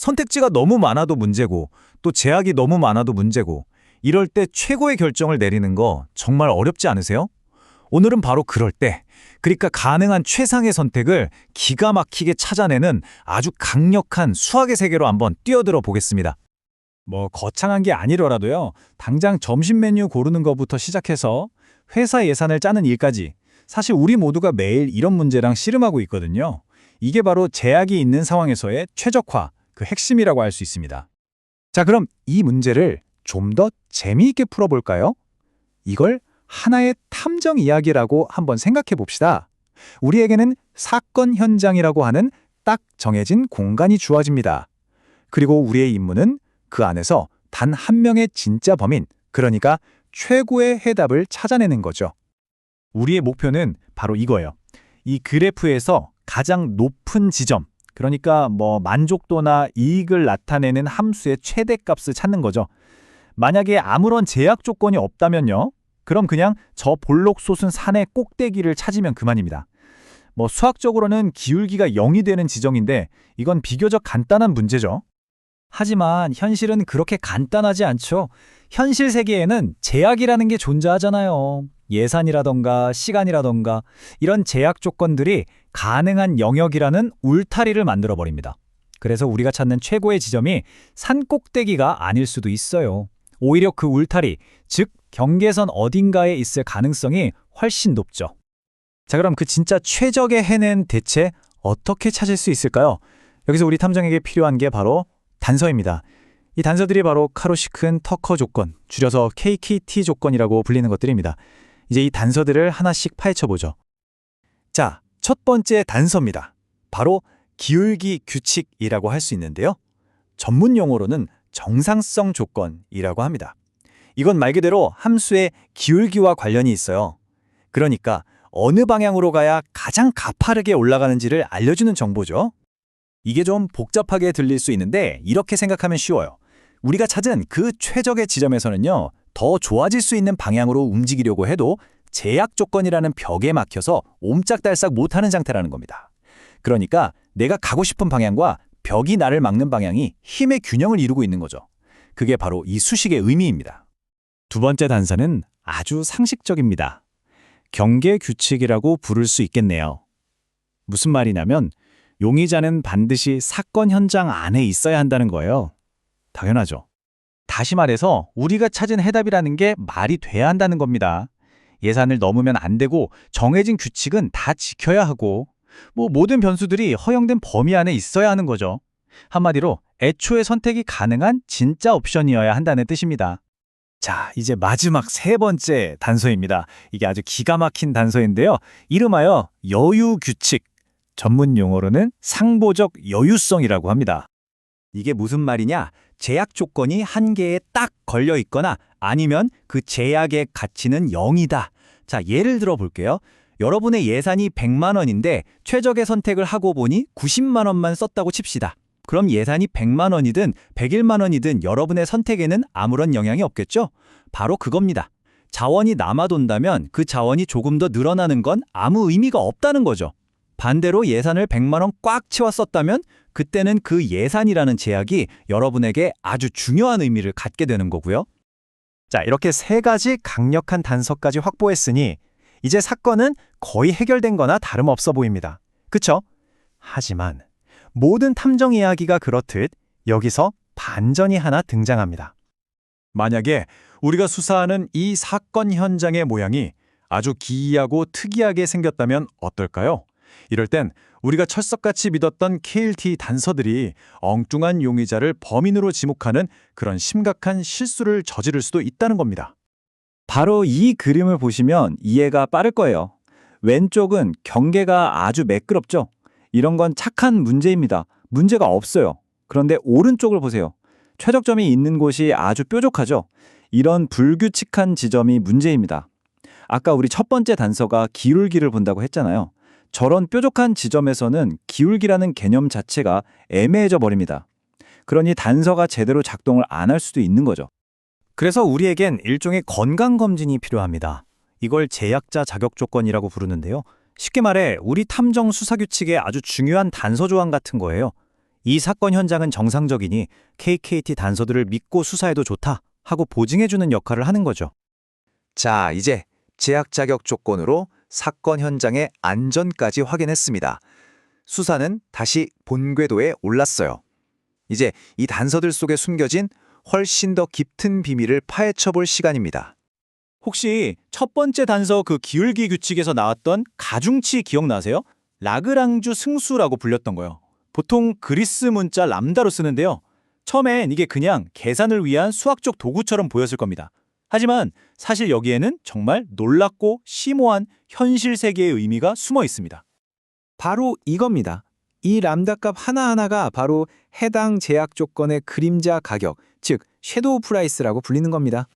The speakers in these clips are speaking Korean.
선택지가 너무 많아도 문제고 또 제약이 너무 많아도 문제고 이럴 때 최고의 결정을 내리는 거 정말 어렵지 않으세요? 오늘은 바로 그럴 때, 그러니까 가능한 최상의 선택을 기가 막히게 찾아내는 아주 강력한 수학의 세계로 한번 뛰어들어 보겠습니다. 거창한 게 아니더라도요. 당장 점심 메뉴 고르는 것부터 시작해서 회사 예산을 짜는 일까지 사실 우리 모두가 매일 이런 문제랑 씨름하고 있거든요. 이게 바로 제약이 있는 상황에서의 최적화, 그 핵심이라고 할 수 있습니다. 자, 그럼 이 문제를 좀 더 재미있게 풀어볼까요? 이걸 하나의 탐정 이야기라고 한번 생각해 봅시다. 우리에게는 사건 현장이라고 하는 딱 정해진 공간이 주어집니다. 그리고 우리의 임무는 그 안에서 단 한 명의 진짜 범인, 그러니까 최고의 해답을 찾아내는 거죠. 우리의 목표는 바로 이거예요. 이 그래프에서 가장 높은 지점, 그러니까 만족도나 이익을 나타내는 함수의 최대값을 찾는 거죠. 만약에 아무런 제약 조건이 없다면요. 그럼 그냥 저 볼록 솟은 산의 꼭대기를 찾으면 그만입니다. 수학적으로는 기울기가 0이 되는 지점인데 이건 비교적 간단한 문제죠. 하지만 현실은 그렇게 간단하지 않죠. 현실 세계에는 제약이라는 게 존재하잖아요. 예산이라던가 시간이라던가 이런 제약 조건들이 가능한 영역이라는 울타리를 만들어버립니다. 그래서 우리가 찾는 최고의 지점이 산 꼭대기가 아닐 수도 있어요. 오히려 그 울타리, 즉 경계선 어딘가에 있을 가능성이 훨씬 높죠. 자, 그럼 그 진짜 최적의 해는 대체 어떻게 찾을 수 있을까요? 여기서 우리 탐정에게 필요한 게 바로 단서입니다. 이 단서들이 바로 카로시큰 터커 조건, 줄여서 KKT 조건이라고 불리는 것들입니다. 이제 이 단서들을 하나씩 파헤쳐보죠. 자, 첫 번째 단서입니다. 바로 기울기 규칙이라고 할 수 있는데요. 전문 용어로는 정상성 조건이라고 합니다. 이건 말 그대로 함수의 기울기와 관련이 있어요. 그러니까 어느 방향으로 가야 가장 가파르게 올라가는지를 알려주는 정보죠. 이게 좀 복잡하게 들릴 수 있는데 이렇게 생각하면 쉬워요. 우리가 찾은 그 최적의 지점에서는요, 더 좋아질 수 있는 방향으로 움직이려고 해도 제약 조건이라는 벽에 막혀서 옴짝달싹 못하는 상태라는 겁니다. 그러니까 내가 가고 싶은 방향과 벽이 나를 막는 방향이 힘의 균형을 이루고 있는 거죠. 그게 바로 이 수식의 의미입니다. 두 번째 단서는 아주 상식적입니다. 경계 규칙이라고 부를 수 있겠네요. 무슨 말이냐면 용의자는 반드시 사건 현장 안에 있어야 한다는 거예요. 당연하죠. 다시 말해서 우리가 찾은 해답이라는 게 말이 돼야 한다는 겁니다. 예산을 넘으면 안 되고 정해진 규칙은 다 지켜야 하고 모든 변수들이 허용된 범위 안에 있어야 하는 거죠. 한마디로 애초에 선택이 가능한 진짜 옵션이어야 한다는 뜻입니다. 자, 이제 마지막 세 번째 단서입니다. 이게 아주 기가 막힌 단서인데요. 이름하여 여유 규칙. 전문 용어로는 상보적 여유성이라고 합니다. 이게 무슨 말이냐? 제약 조건이 한계에 딱 걸려 있거나 아니면 그 제약의 가치는 0이다. 자, 예를 들어 볼게요. 여러분의 예산이 100만 원인데 최적의 선택을 하고 보니 90만 원만 썼다고 칩시다. 그럼 예산이 100만 원이든 101만 원이든 여러분의 선택에는 아무런 영향이 없겠죠? 바로 그겁니다. 자원이 남아돈다면 그 자원이 조금 더 늘어나는 건 아무 의미가 없다는 거죠. 반대로 예산을 100만 원 꽉 채워 썼다면 그때는 그 예산이라는 제약이 여러분에게 아주 중요한 의미를 갖게 되는 거고요. 자, 이렇게 세 가지 강력한 단서까지 확보했으니 이제 사건은 거의 해결된 거나 다름없어 보입니다. 그쵸? 하지만 모든 탐정 이야기가 그렇듯 여기서 반전이 하나 등장합니다. 만약에 우리가 수사하는 이 사건 현장의 모양이 아주 기이하고 특이하게 생겼다면 어떨까요? 이럴 땐 우리가 철석같이 믿었던 KLT 단서들이 엉뚱한 용의자를 범인으로 지목하는 그런 심각한 실수를 저지를 수도 있다는 겁니다. 바로 이 그림을 보시면 이해가 빠를 거예요. 왼쪽은 경계가 아주 매끄럽죠? 이런 건 착한 문제입니다. 문제가 없어요. 그런데 오른쪽을 보세요. 최적점이 있는 곳이 아주 뾰족하죠? 이런 불규칙한 지점이 문제입니다. 아까 우리 첫 번째 단서가 기울기를 본다고 했잖아요. 저런 뾰족한 지점에서는 기울기라는 개념 자체가 애매해져 버립니다. 그러니 단서가 제대로 작동을 안 할 수도 있는 거죠. 그래서 우리에겐 일종의 건강검진이 필요합니다. 이걸 제약자 자격 조건이라고 부르는데요. 쉽게 말해 우리 탐정 수사 규칙의 아주 중요한 단서 조항 같은 거예요. 이 사건 현장은 정상적이니 KKT 단서들을 믿고 수사해도 좋다 하고 보증해주는 역할을 하는 거죠. 자, 이제 제약 자격 조건으로 사건 현장의 안전까지 확인했습니다. 수사는 다시 본궤도에 올랐어요. 이제 이 단서들 속에 숨겨진 훨씬 더 깊은 비밀을 파헤쳐 볼 시간입니다. 혹시 첫 번째 단서 그 기울기 규칙에서 나왔던 가중치 기억나세요? 라그랑주 승수라고 불렸던 거요. 보통 그리스 문자 람다로 쓰는데요. 처음엔 이게 그냥 계산을 위한 수학적 도구처럼 보였을 겁니다. 하지만 사실 여기에는 정말 놀랍고 심오한 현실 세계의 의미가 숨어 있습니다. 바로 이겁니다. 이 람다 값 하나하나가 바로 해당 제약 조건의 그림자 가격, 즉 섀도우 프라이스라고 불리는 겁니다.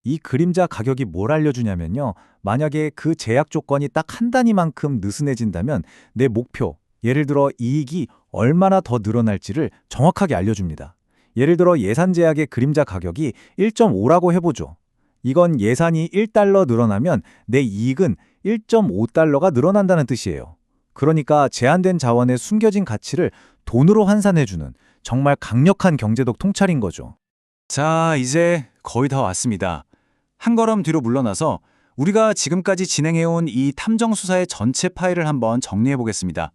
이 그림자 가격이 뭘 알려주냐면요. 만약에 그 제약 조건이 딱 한 단위만큼 느슨해진다면 내 목표, 예를 들어 이익이 얼마나 더 늘어날지를 정확하게 알려줍니다. 예를 들어 예산 제약의 그림자 가격이 1.5라고 해보죠. 이건 예산이 1달러 늘어나면 내 이익은 1.5달러가 늘어난다는 뜻이에요. 그러니까 제한된 자원의 숨겨진 가치를 돈으로 환산해주는 정말 강력한 경제적 통찰인 거죠. 자, 이제 거의 다 왔습니다. 한 걸음 뒤로 물러나서 우리가 지금까지 진행해온 이 탐정 수사의 전체 파일을 한번 정리해 보겠습니다.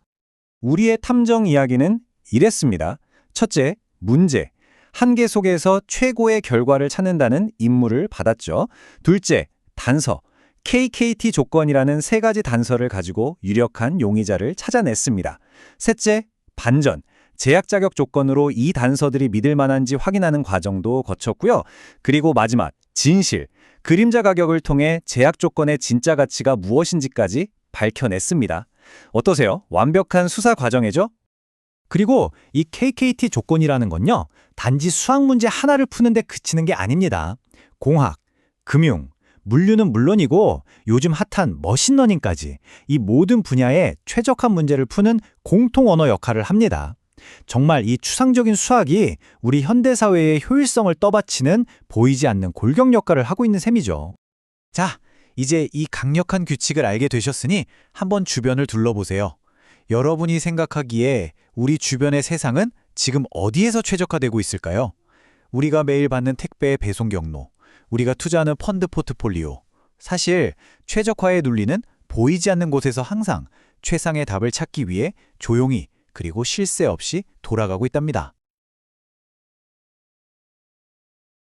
우리의 탐정 이야기는 이랬습니다. 첫째, 문제. 한계 속에서 최고의 결과를 찾는다는 임무를 받았죠. 둘째, 단서. KKT 조건이라는 세 가지 단서를 가지고 유력한 용의자를 찾아냈습니다. 셋째, 반전. 제약 자격 조건으로 이 단서들이 믿을 만한지 확인하는 과정도 거쳤고요. 그리고 마지막, 진실. 그림자 가격을 통해 제약 조건의 진짜 가치가 무엇인지까지 밝혀냈습니다. 어떠세요? 완벽한 수사 과정이죠? 그리고 이 KKT 조건이라는 건요, 단지 수학 문제 하나를 푸는데 그치는 게 아닙니다. 공학, 금융, 물류는 물론이고 요즘 핫한 머신러닝까지 이 모든 분야에 최적한 문제를 푸는 공통 언어 역할을 합니다. 정말 이 추상적인 수학이 우리 현대사회의 효율성을 떠받치는 보이지 않는 골격 역할을 하고 있는 셈이죠. 자, 이제 이 강력한 규칙을 알게 되셨으니 한번 주변을 둘러보세요. 여러분이 생각하기에 우리 주변의 세상은 지금 어디에서 최적화되고 있을까요? 우리가 매일 받는 택배의 배송 경로, 우리가 투자하는 펀드 포트폴리오. 사실 최적화의 논리는 보이지 않는 곳에서 항상 최상의 답을 찾기 위해 조용히 그리고 쉴 새 없이 돌아가고 있답니다.